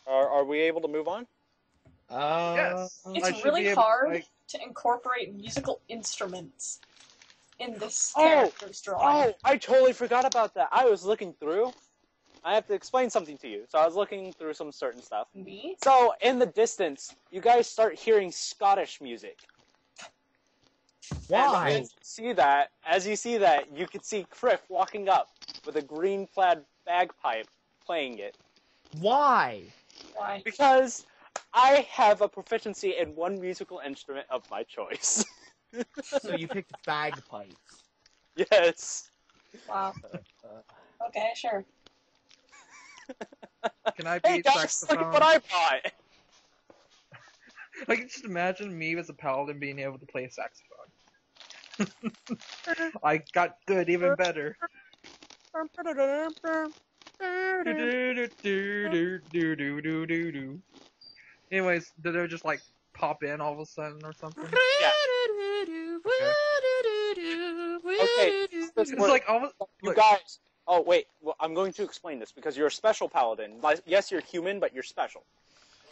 Are we able to move on? Yes. It's really hard to incorporate musical instruments in this Oh! character's drawing. Oh, I totally forgot about that. I was looking through. I have to explain something to you. So I was looking through some certain stuff. Me? So, in the distance, you guys start hearing Scottish music. Why? And as you see that, you can see Kriv walking up with a green-plaid bagpipe playing it. Why? Why? Because I have a proficiency in one musical instrument of my choice. So you picked bagpipes. Yes. Wow. Okay, sure. Can I Hey be guys, saxophone? look at what I bought! I can just imagine me as a paladin being able to play a saxophone. I got good, even better. Anyways, did they just like pop in all of a sudden or something? Yeah. Okay, It's like almost. you guys. Oh wait, well, I'm going to explain this because you're a special paladin. Yes, you're human, but you're special.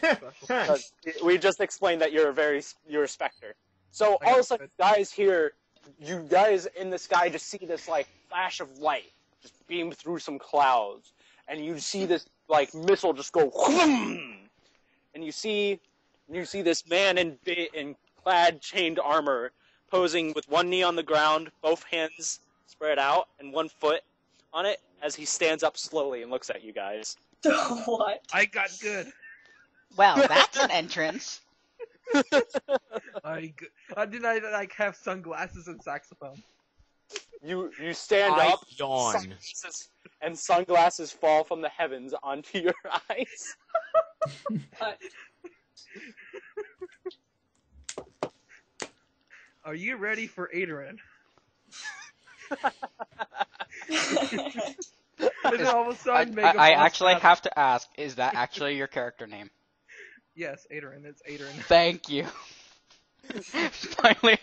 Because we just explained that you're a specter. So all of a sudden, you guys in the sky just see this like flash of light just beam through some clouds, and you see this like missile just go whoom, and you see this man in clad chained armor posing with one knee on the ground, both hands spread out, and one foot on it as he stands up slowly and looks at you guys. What? I got good. Well, that's an entrance. Did I like have sunglasses and saxophone? You stand I up, yawn. and sunglasses fall from the heavens onto your eyes. Are you ready for Ateren? And then all of a sudden, I actually have to ask, is that actually your character name? Yes, Ateren. It's Ateren. Thank you. Finally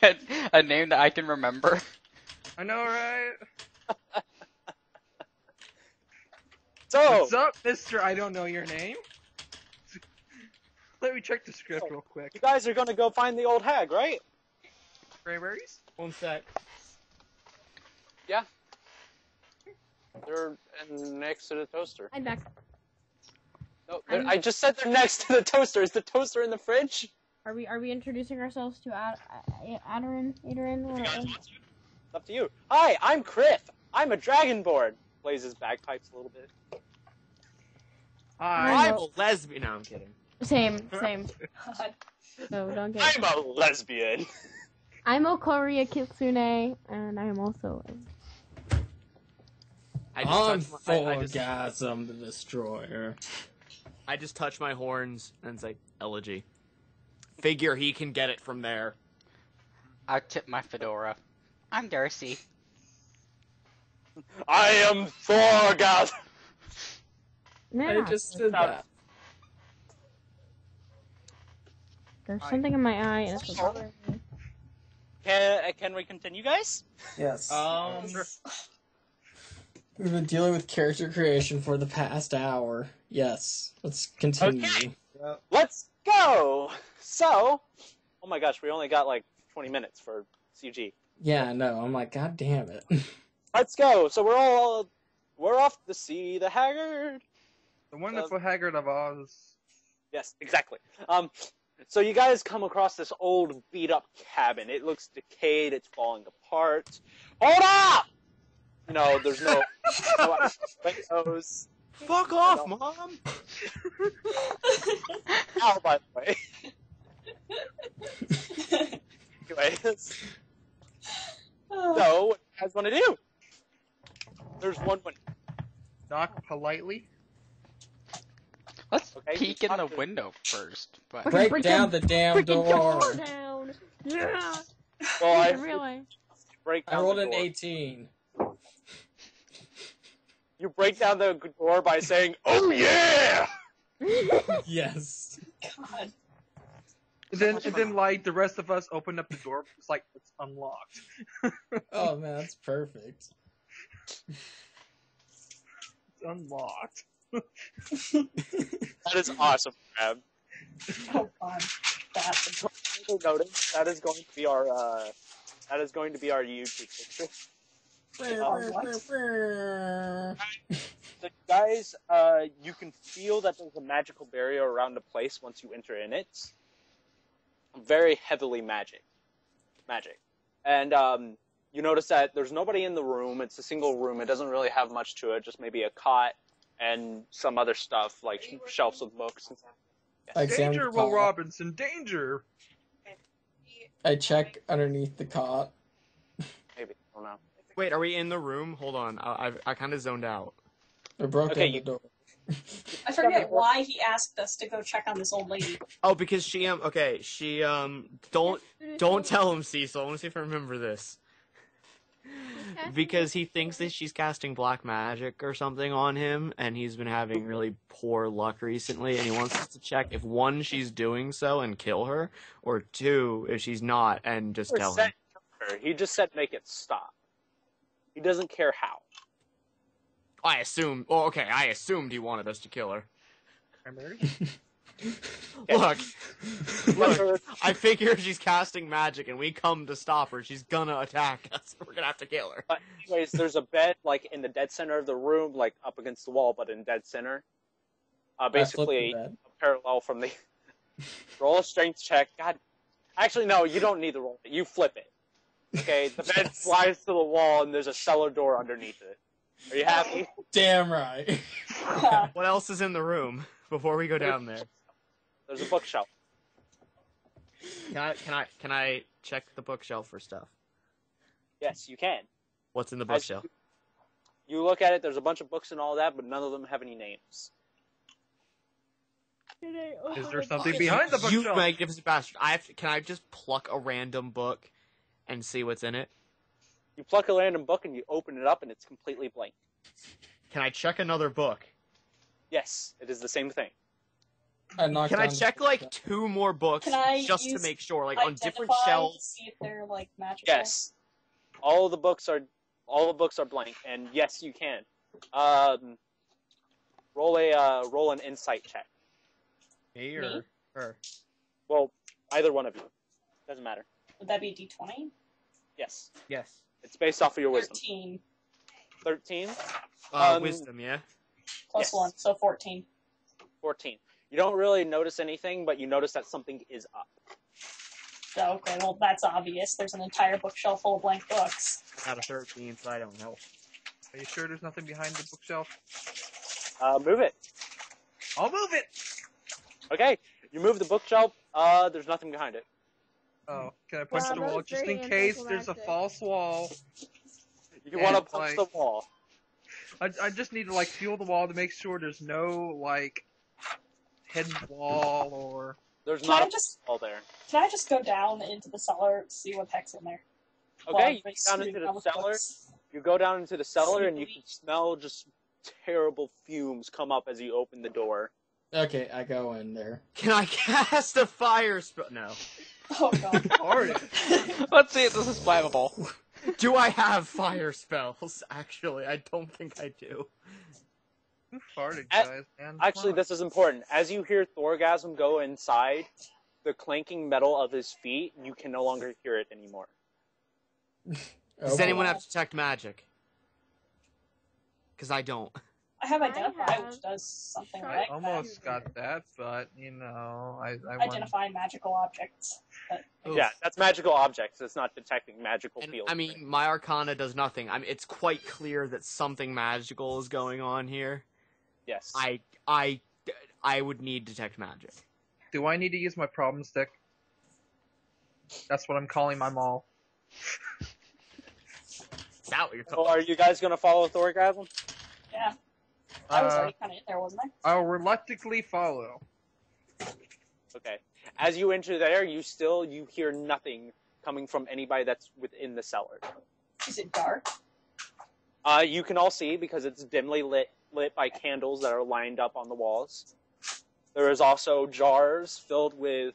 a name that I can remember. I know, right? So, What's up, Mister? I don't know your name. Let me check the script real quick. you guys are gonna go find the old hag, right? Cranberries? One sec. Yeah. They're next to the toaster. I'm back. No, I just said they're next to the toaster. Is the toaster in the fridge? Are we introducing ourselves to Ateren? It's up to you. Hi, I'm Kriv. I'm a Dragonborn. Plays his bagpipes a little bit. Hi. I'm a lesbian. No, I'm kidding. Same. God. So don't get. I'm a lesbian. I'm Okori, a Kitsune, and I am also. I'm Thorgasm the Destroyer. I just touch my horns and say, Elegy. Figure he can get it from there. I tip my fedora. I'm Darcy. I am Thorgasm. Yeah, I just did that. there's something in my eye, and it's bothering me. Can we continue, guys? Yes. We've been dealing with character creation for the past hour. Yes. Let's continue. Okay. Let's go. So, oh my gosh, we only got like 20 minutes for CG. Yeah, no, I'm like, god damn it. Let's go. So we're off to see the Haggard. The wonderful Haggard of Oz. Yes, exactly. So you guys come across this old beat-up cabin. It looks decayed. It's falling apart. Hold up! No, there's no windows. Fuck off, Mom! Ow, by the way. Anyways. So, what do you guys want to do? There's one window. Knock politely. Let's Okay, peek you in the talk to- window first. But Break down the damn Freaking door. down. Yeah. Well, I Really. break I down rolled the an door. 18. You break down the door by saying, "Oh yeah!" Yes. God. And then like the rest of us open up the door. It's like it's unlocked. Oh man, that's perfect. It's unlocked. That is awesome, Crab. Oh god. That's Notice that is going to be our YouTube picture. So guys, you can feel that there's a magical barrier around the place once you enter in it. Very heavily magic. And you notice that there's nobody in the room. It's a single room. It doesn't really have much to it. Just maybe a cot and some other stuff like shelves with books and stuff. Yes. Danger, Will Robinson, danger! I check underneath the cot. Maybe. I don't know. Wait, are we in the room? Hold on. I kind of zoned out. I broke Okay, in the door. I forget why he asked us to go check on this old lady. Oh, because she don't tell him, Cecil. I want to see if I remember this. Because he thinks that she's casting black magic or something on him, and he's been having really poor luck recently, and he wants us to check if, one, she's doing so and kill her, or two, if she's not, and just tell him. He just said make it stop. He doesn't care how. I assumed he wanted us to kill her. Look, I figure if she's casting magic and we come to stop her, she's gonna attack us. We're gonna have to kill her. But anyways, there's a bed like in the dead center of the room, like up against the wall, but in dead center. Basically a parallel from the roll a strength check. God, actually no, you don't need to roll it. You flip it. Okay, the bed slides to the wall and there's a cellar door underneath it. Are you happy? Damn right. What else is in the room before we go down there? There's a bookshelf. Can I check the bookshelf for stuff? Yes, you can. What's in the bookshelf? You look at it, there's a bunch of books and all that, but none of them have any names. Is there something behind the bookshelf? You magnificent bastard. Can I just pluck a random book and see what's in it? You pluck a random book and you open it up and it's completely blank. Can I check another book? Yes, it is the same thing. Can I check like 2 more books just to make sure, like on different shelves? See if they're like magical. Yes, all the books are blank, and yes, you can. Roll an insight check. Me or her? Well, either one of you. Doesn't matter. Would that be D20? Yes. Yes. It's based off of your wisdom. 13. 13? Wisdom, yeah. Plus 1, so 14. 14. You don't really notice anything, but you notice that something is up. So, okay, well, that's obvious. There's an entire bookshelf full of blank books. I got a 13, so I don't know. Are you sure there's nothing behind the bookshelf? Move it. I'll move it! Okay, you move the bookshelf. There's nothing behind it. Oh, can I punch the wall just in case there's a false wall? You want to punch the wall. I just need to, like, feel the wall to make sure there's no, like, hidden wall or... There's not a wall there. Can I just go down into the cellar to see what the heck's in there? Okay, you go down into the cellar. You go down into the cellar and you can smell just terrible fumes come up as you open the door. Okay, I go in there. Can I cast a fire spell? No. Oh god. Let's see if this is flammable. Do I have fire spells? Actually, I don't think I do. Who farted, guys? Man, actually, this is important. As you hear Thorgasm go inside, the clanking metal of his feet, you can no longer hear it anymore. Does anyone have detect magic? Because I don't. I have Identify, which does something I like almost got that, but, you know, I want... Identify magical objects. But... Yeah, that's magical objects. It's not detecting magical fields. I mean, my Arcana does nothing. I mean, it's quite clear that something magical is going on here. Yes. I would need detect magic. Do I need to use my problem stick? That's what I'm calling my maul. Is that what you're So are you guys going to follow Thorgasm? Yeah. I was already kind of in there, wasn't I? I'll reluctantly follow. Okay. As you enter there, you hear nothing coming from anybody that's within the cellar. Is it dark? You can all see because it's dimly lit by candles that are lined up on the walls. There is also jars filled with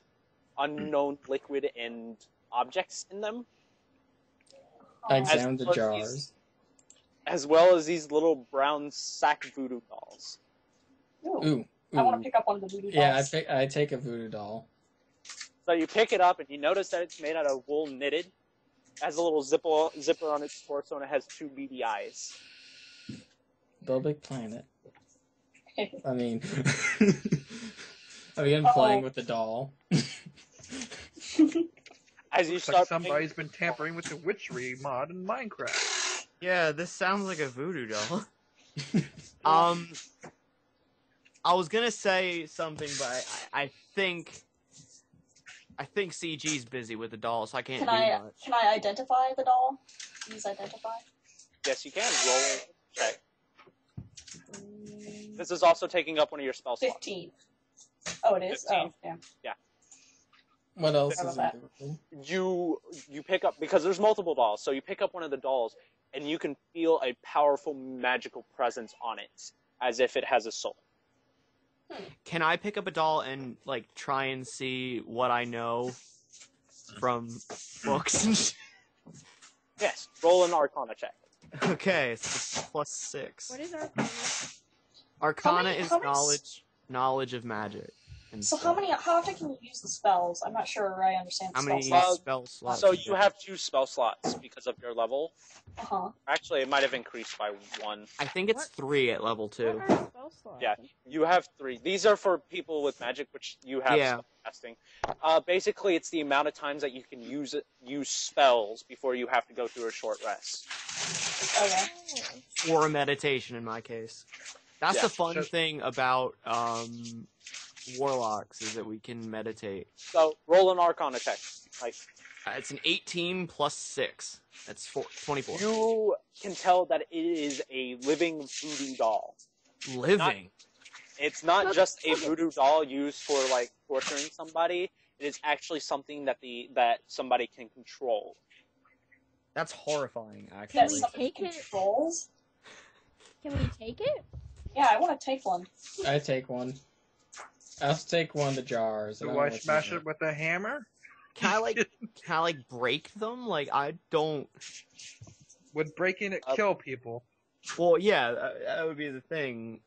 unknown liquid and objects in them. I examine the jars. As well as these little brown sack voodoo dolls. Ooh. I want to pick up one of the voodoo dolls. Yeah, I take a voodoo doll. So you pick it up and you notice that it's made out of wool knitted. It has a little zipper on its torso and it has 2 beady eyes. Build Big Planet. I mean, I began playing with the doll. As you Looks start like somebody's been tampering with the witchery mod in Minecraft. Yeah, this sounds like a voodoo doll. I was gonna say something, but I think CG's busy with the doll, so I can't do much. Can I identify the doll? Use identify? Yes, you can. Roll a check. This is also taking up one of your spell slots. 15. Oh, it is? 15? Oh, yeah. What else How is about in You pick up, because there's multiple dolls, so you pick up one of the dolls, and you can feel a powerful magical presence on it, as if it has a soul. Can I pick up a doll and like try and see what I know from books and shit? Yes, roll an Arcana check. Okay, so +6. What is Arcana? Arcana How is many- knowledge of magic. And So stuff. how often can you use the spells? I'm not sure I understand the How many spell slots. spell slots? So is you there? have 2 spell slots because of your level. Uh-huh. Actually, it might have increased by 1. I think it's What? 3 at level 2. What are spell slots? Yeah, you have 3. These are for people with magic, which you have Yeah. casting. Basically, it's the amount of times that you can use spells before you have to go through a short rest. Okay. Or a meditation in my case. That's Yeah. the fun thing about Warlocks, is that we can meditate. So roll an Arcana check. Like, It's an 18 +6. That's 24. you can tell that it is a living voodoo doll. Living. It's not just a voodoo doll used for like torturing somebody. It is actually something that somebody can control. That's horrifying, That actually. we somebody take it? controls? Can we take it? Yeah, I want to take one. I take one. I'll take one of the jars. Do I smash it with a hammer? Can I like break them? Like, I don't... Would breaking it kill people? Well, yeah, that would be the thing.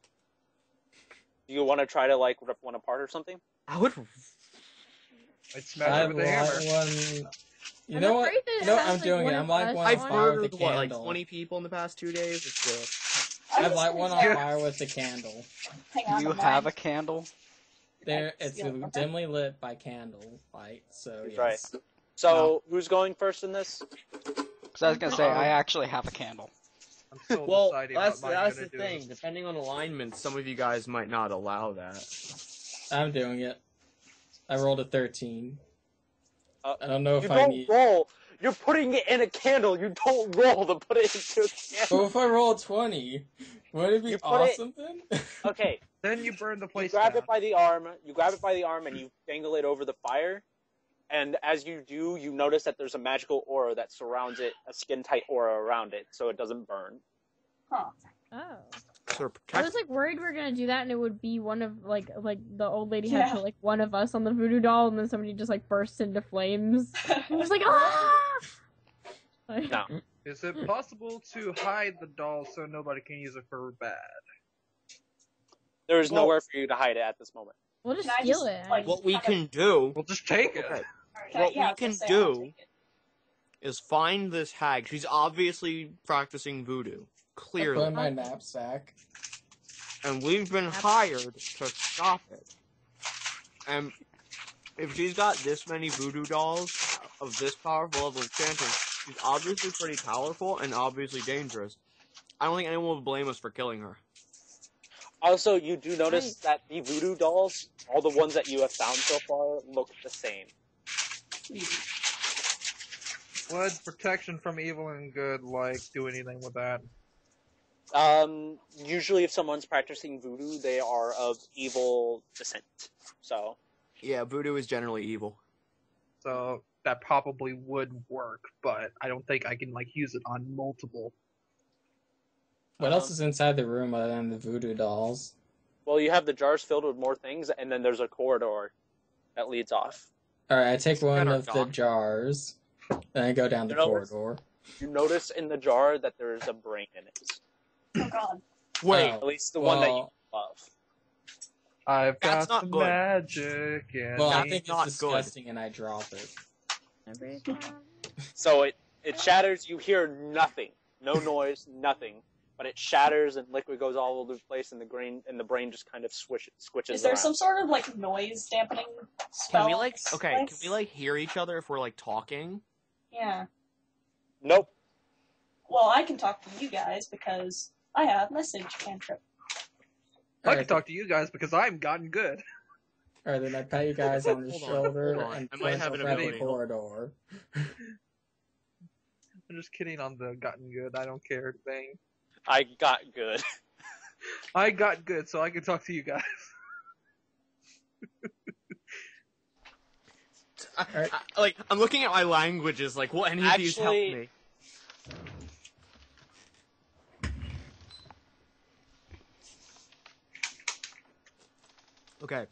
You want to try to like rip one apart or something? I would... I'd smash I it with a hammer. light one. You I'm know what? afraid that it You know what has, I'm like, doing? one It. I'm of like us one on I've on fire with murdered, the what, candle. like 20 people in the past 2 days? It's I've light one on Yeah. fire with the candle. Hang on. You never have a mind. candle? There, it's Yeah, okay. dimly lit by candle light. So yes. Right. So who's going first in this? Because I was going to say, I actually have a candle. I'm still Well, deciding that's what mine's the gonna do. thing. Depending on alignment, some of you guys might not allow that. I'm doing it. I rolled a 13. I don't know You if I don't need. roll. You're putting it in a candle. You don't roll to put it into a candle. But if I roll a 20, would it be You put it- awesome then? Okay. Then you burn the You place grab down. it by the arm. You grab it by the arm and you dangle it over the fire. And as you do, you notice that there's a magical aura that surrounds it, a skin-tight aura around it, so it doesn't burn. Huh. Oh. Sort of I protect. was like worried we were gonna do that and it would be one of like the old lady had Yeah. to like one of us on the voodoo doll and then somebody just like bursts into flames. I was like, ah! Like, No. Is it possible to hide the doll so nobody can use it for bad? There is Well- nowhere for you to hide it at this moment. we'll just Can I steal just, it. like- What we can do We'll just take it. Okay. Alright, What yeah, I we was gonna can say, I'll do- take it. is find this hag. She's obviously practicing voodoo. I put Clearly. in my knapsack. And we've been hired to stop it. And if she's got this many voodoo dolls of this powerful level of chanting, she's obviously pretty powerful and obviously dangerous. I don't think anyone will blame us for killing her. Also, you do notice Nice. that the voodoo dolls, all the ones that you have found so far, look the same. Would protection from evil and good, like, do anything with that? Usually if someone's practicing voodoo, they are of evil descent. So, Yeah, voodoo is generally evil. So that probably would work, but I don't think I can, like, use it on multiple. What else is inside the room other than the voodoo dolls? well, you have the jars filled with more things, and then there's a corridor that leads off. Alright, I take one our of the dock. jars, and I go down the You know what's- corridor. You notice in the jar that there's a brain in it. Oh god. Wait, Oh, At least the one that you well, love. I've That's got not some good. magic in Well, I me. think it's not good. disgusting, and I drop it. Every time. So it shatters. You hear nothing, no noise, nothing. But it shatters and liquid goes all over the place, and the brain just kind of squishes. Is there around. some sort of like noise dampening spell? Can we in like this okay? place? Can we like hear each other if we're like talking? Yeah. Nope. Well, I can talk to you guys because I have message cantrip. I can Alright, talk to you guys because I'm gotten good. alright, then I pat you guys on the Hold on, shoulder hold on. and I might point have an around the ability. corridor. I'm just kidding on the gotten good. I don't care thing. I got good. I got good, so I can talk to you guys. Like I'm looking at my languages. Like, will any of these help Actually- me? Okay.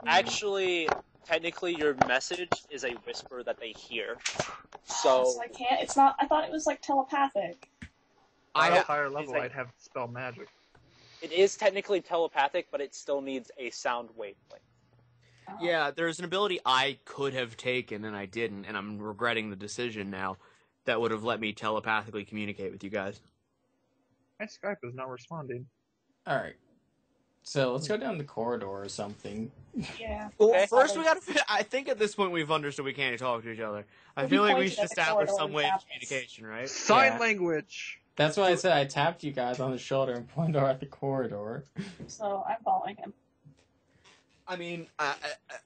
Actually, technically, your message is a whisper that they hear. So So I can't. It's not. I thought it was like telepathic. At I a higher level, like- I'd have spell magic. it is technically telepathic, but it still needs a sound wavelength. Oh. yeah. There's an ability I could have taken and I didn't, and I'm regretting the decision now. That would have let me telepathically communicate with you guys. My Skype is not responding. Alright. So let's go down the corridor or something. Yeah. Well, Okay. first we gotta. I think at this point we've understood we can't talk to each other. I Well, feel he like we pointed should at the establish corridor some and way of tapped us. communication, right? Sign Yeah. language! That's why I said I tapped you guys on the shoulder and pointed at the corridor. So I'm following him. I mean,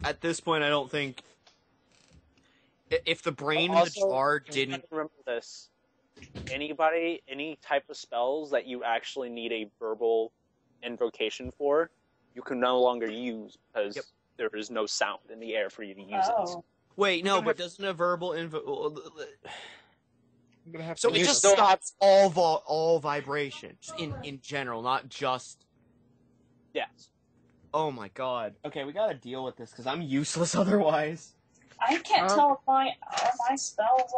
at this point, I don't think if the brain in the Also, jar you didn't. gotta remember this. Any type of spells that you actually need a verbal invocation for, you can no longer use because Yep. there is no sound in the air for you to use it. Oh. Wait, no, but doesn't a verbal info? I'm gonna have So to it You just still- stops all vibrations in general, not just. Yes. Oh my god. Okay, we gotta deal with this because I'm useless otherwise. I can't tell if my spells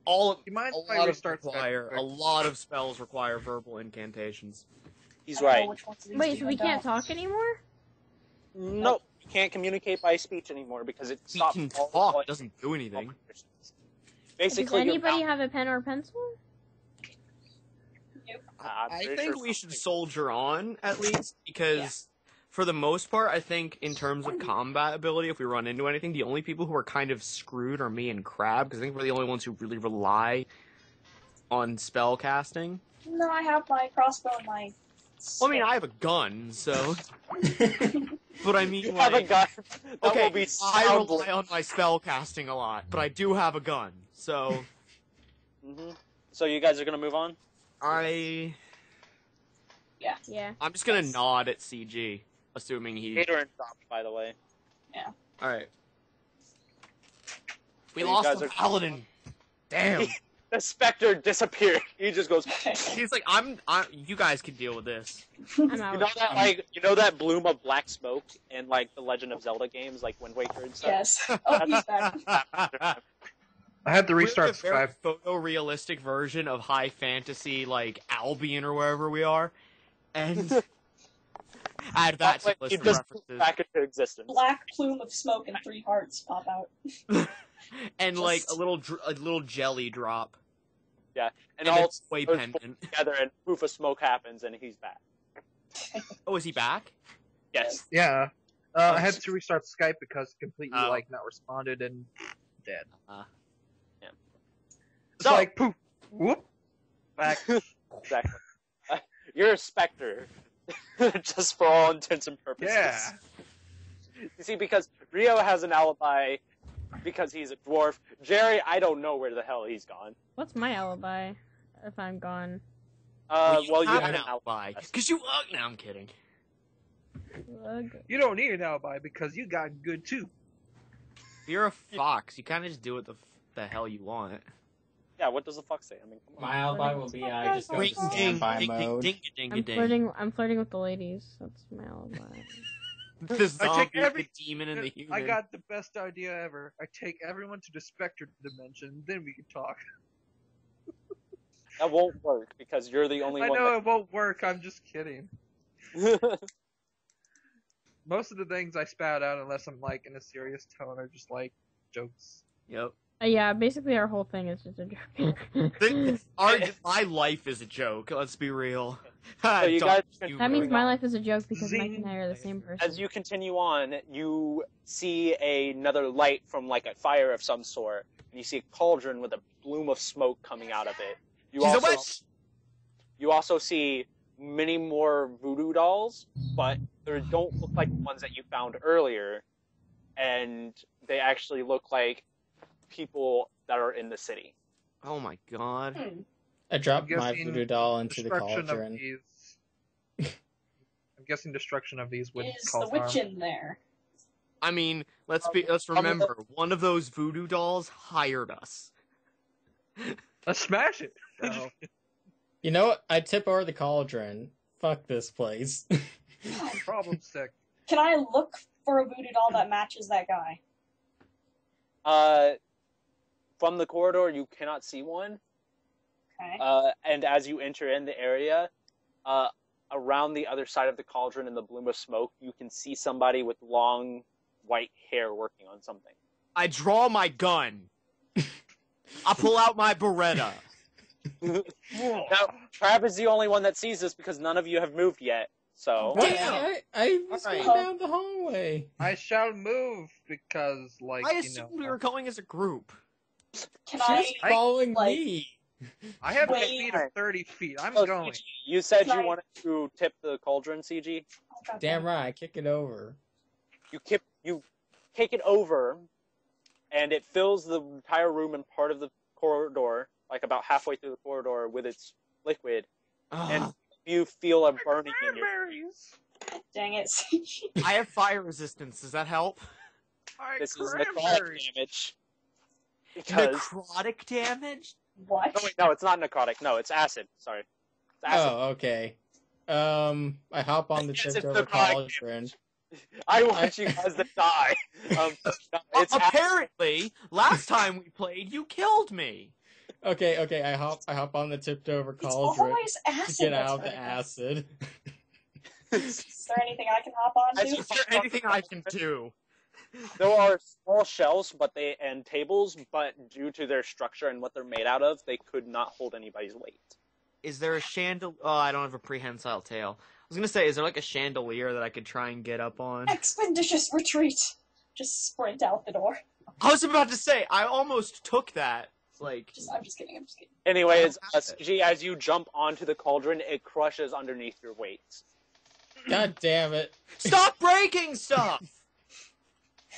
all. You mind A if I lot restart Skype require quick? a lot of spells require verbal incantations. He's I don't know right. which ones of these Wait, do so we and can't don't. talk anymore? Nope. You can't communicate by speech anymore because it We stops can all talk. It doesn't do anything. Does Basically, anybody have a pen or pencil? I think we should soldier on at least because, for the most part, I think in terms of combat ability, if we run into anything, the only people who are kind of screwed are me and Crab because I think we're the only ones who really rely on spell casting. No, I have my crossbow and my. Well, I mean, I have a gun, so. But I mean, You have a like, gun. That okay, will be I sound rely on my spell casting a lot, but I do have a gun, so So you guys are gonna move on? Yeah. I'm just gonna nod at CG, assuming he. Ateren dropped, by the way. All right. We So you lost guys the are- paladin. Damn. The specter disappeared. He just goes. He's like, you guys can deal with this. I'm You out. know that bloom of black smoke in like the Legend of Zelda games, like Wind Waker and stuff. Yes. Oh, he's back. I had to restart We're the very Skype. photorealistic version of high fantasy, like Albion or wherever we are, and add that to the list It of just references. back into existence. Black plume of smoke and 3 hearts pop out. And like just- a little jelly drop, And and all a toy those pendant. together, and poof of smoke happens, and he's back. Oh, is he back? Yes. Yeah. I had to restart Skype because it completely, Oh. like, not responded and dead. It's So- like, poof, whoop, back. Exactly. You're a specter, just for all intents and purposes. Yeah. You see, because Rio has an alibi because he's a dwarf. Jerry, I don't know where the hell he's gone. What's my alibi if I'm gone? Well, you have have an alibi. Because you. No, I'm kidding. Ugh. You don't need an alibi because you got good too. If you're a fox, you kind of just do what the hell you want. Yeah, what does the fuck say? I mean, come on. My alibi will be I just go to standby mode. I'm flirting with the ladies. That's my alibi. The zombie, every- the demon, and the human. I got the best idea ever. I take everyone to the Spectre dimension, then we can talk. That won't work because you're the only I one. know it won't work. I'm just kidding. That... Most of the things I spout out, unless I'm like in a serious tone, are just like jokes. Yep. Yeah, basically our whole thing is just a joke. My life is a joke. Let's be real. So you guys, That means my life is a joke because Mike and I are the same person. as you continue on, you see another light from like a fire of some sort, and you see a cauldron with a bloom of smoke coming out of it. She's a witch! You also see many more voodoo dolls, but they don't look like the ones that you found earlier, and they actually look like people that are in the city. Oh my god. I dropped I'm my guessing voodoo doll into the destruction of cauldron. these- I'm guessing destruction of these would Is the cause witch harm. in there? I mean, let's remember, one of those voodoo dolls hired us. Let's smash it! So, You know what? I tip over the cauldron. Fuck this place. Problem sick. Can I look for a voodoo doll that matches that guy? From the corridor, you cannot see one. Okay. And as you enter in the area, around the other side of the cauldron in the bloom of smoke, you can see somebody with long white hair working on something. I draw my gun. I pull out my Beretta. Now, Crab is the only one that sees this because none of you have moved yet. So I was Alright. going down the hallway. I shall move because, like, I you assumed know, we were going as a group. Can She's I? following like- me. I have a Wait. speed of 30 feet. I'm Oh, going. CG, you said Can you I- wanted to tip the cauldron, CG. Damn right, kick it over. You kick it over, and it fills the entire room and part of the corridor, like about halfway through the corridor, with its liquid, and you feel a burning in your. Cranberries! Dang it. I have fire resistance. Does that help? My This is necrotic cranberries! damage. Because Necrotic damage? What? no, wait, no, it's not necrotic. No, it's acid. Sorry, it's acid. Oh, okay. I hop on the Yes, tipped it's over necrotic cauldron. I want you guys to die. No, it's Apparently, last time we played, you killed me. Okay, I hop on the tipped over It's cauldron always to acid. get that's out the right. acid. Is there anything I can hop on As to? you Is there anything I can do? There are small shelves, and tables, but due to their structure and what they're made out of, they could not hold anybody's weight. Is there a chandelier? Oh, I don't have a prehensile tail. I was gonna say, is there like a chandelier that I could try and get up on? Expeditious retreat. Just sprint out the door. I was about to say, I almost took that. Like, I'm just kidding. Anyways, CG, as you jump onto the cauldron, it crushes underneath your weight. God damn it. stop breaking stuff!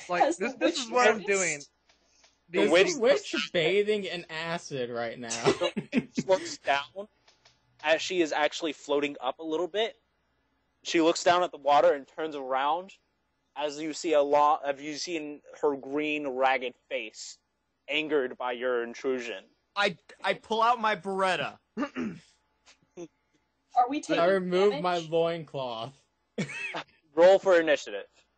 Like, Has this the is witch what I'm noticed? doing. The This witch- witch bathing in acid right now. She looks down as she is actually floating up a little bit. She looks down at the water and turns around as you see have you seen her green, ragged face, angered by your intrusion. I pull out my Beretta. Are we taking I remove damage? my loincloth. Roll for initiative.